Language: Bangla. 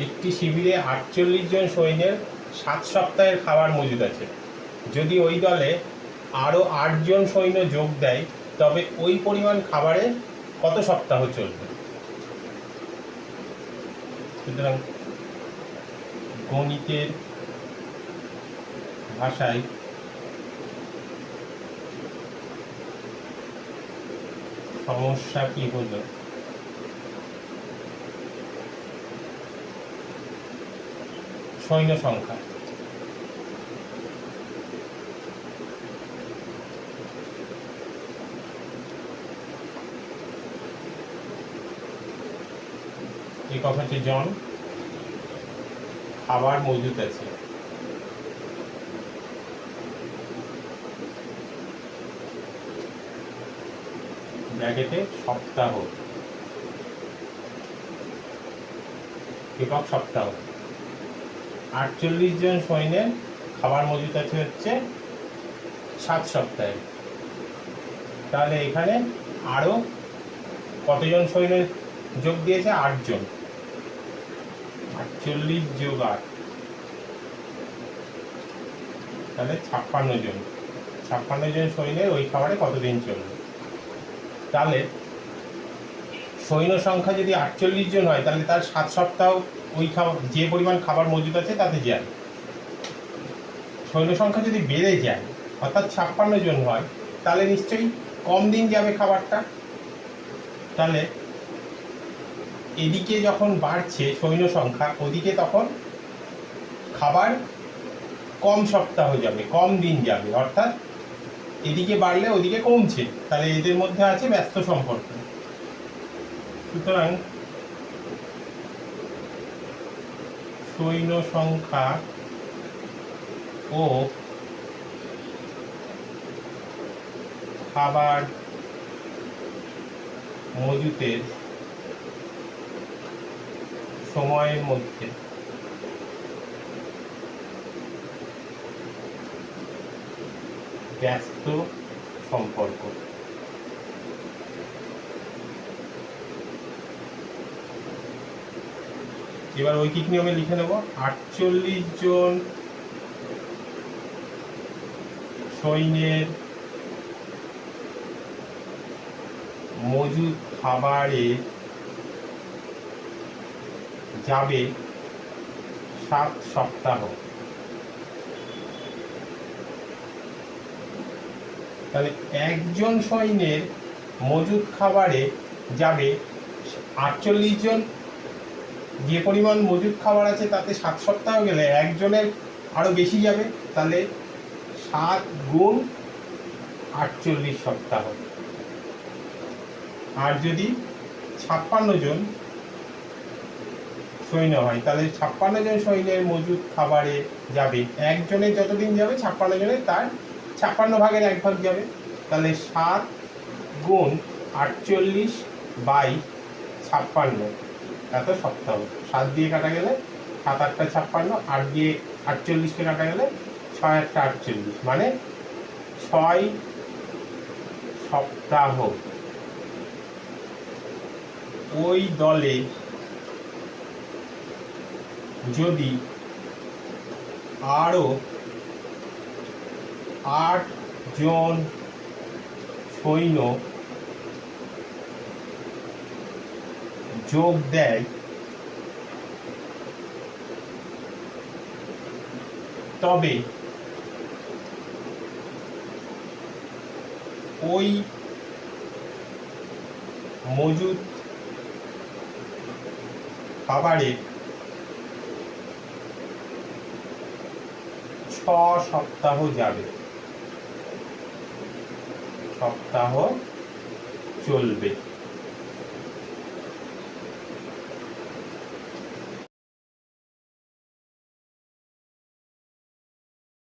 একটি শিবিরে 48 জন সৈন্যের 7 সপ্তাহের খাবার মজুদ আছে। যদি ওই দলে আরও 8 জন সৈন্য যোগ দেয় তবে ওই পরিমাণ খাবারে কত সপ্তাহ চলবে? সুতরাং গণিতের ভাষায় সমস্যা কি হলো? সৈন্য সংখ্যা। একক হচ্ছে জন, খাবার মজুদ আছে। ব্র্যাকেটে সপ্তাহ, একক সপ্তাহ। 48 জন সৈন্যের খাবার মজুদ আছে হচ্ছে 7 সপ্তাহে। তাহলে এখানে আরো কতজন সৈন্য যোগ দিয়েছে? 8 জন। 48 যোগ 8, তাহলে 56 জন। 56 জন সৈন্যের ওই খাবারে কতদিন চলবে? তাহলে সৈন্য সংখ্যা যদি 48 জন হয় তাহলে তার 7 সপ্তাহ ওই খাবার, যে পরিমাণ খাবার মজুদ আছে তাতে যায়। সৈন্য সংখ্যা যদি বেড়ে যায় অর্থাৎ 56 জন হয় তাহলে নিশ্চয়ই কম দিন যাবে খাবারটা। তাহলে এদিকে যখন বাড়ছে সৈন্য সংখ্যা, ওদিকে তখন খাবার কম সপ্তাহ যাবে, কম দিন যাবে, অর্থাৎ এদিকে বাড়লে ওদিকে কমছে। তাহলে এদের মধ্যে আছে ব্যস্ত সম্পর্ক। সুতরাং সৈন্য সংখ্যা ও খাবার মজুদের সময়ের মধ্যে ব্যস্ত সম্পর্ক। এবার ঐকিক নিয়মে লিখে নেব 48 জন সৈন্যের মজুদ খাবারে যাবে 7 সপ্তাহ। তাহলে একজন সৈন্যের মজুদ খাবারে যাবে 48 জন, যে পরিমাণ মজুদ খাবার আছে তাতে 7 সপ্তাহ গেলে একজনের আরো বেশি যাবে। তাহলে 7 গুণ 48 সপ্তাহ। আর যদি 56 জন সৈন্য হয় তাহলে 56 জন সৈন্যের মজুদ খাবারে যাবে, একজনের যতদিন যাবে 56 জনের তার 56 ভাগের 1 ভাগ যাবে। তাহলে 7 গুণ 48 বাই 56 এত সপ্তাহ। 7 দিয়ে কাটা গেলে 7 8 56, 8 দিয়ে 48কে কাটা গেলে 6 8 48, মানে 6 সপ্তাহ ওই দলে যদি আরো 8 জন সৈন্য যোগ দেয় তবে ওই মজুদ খাবারে 6 সপ্তাহ যাবে, সপ্তাহ চলবে।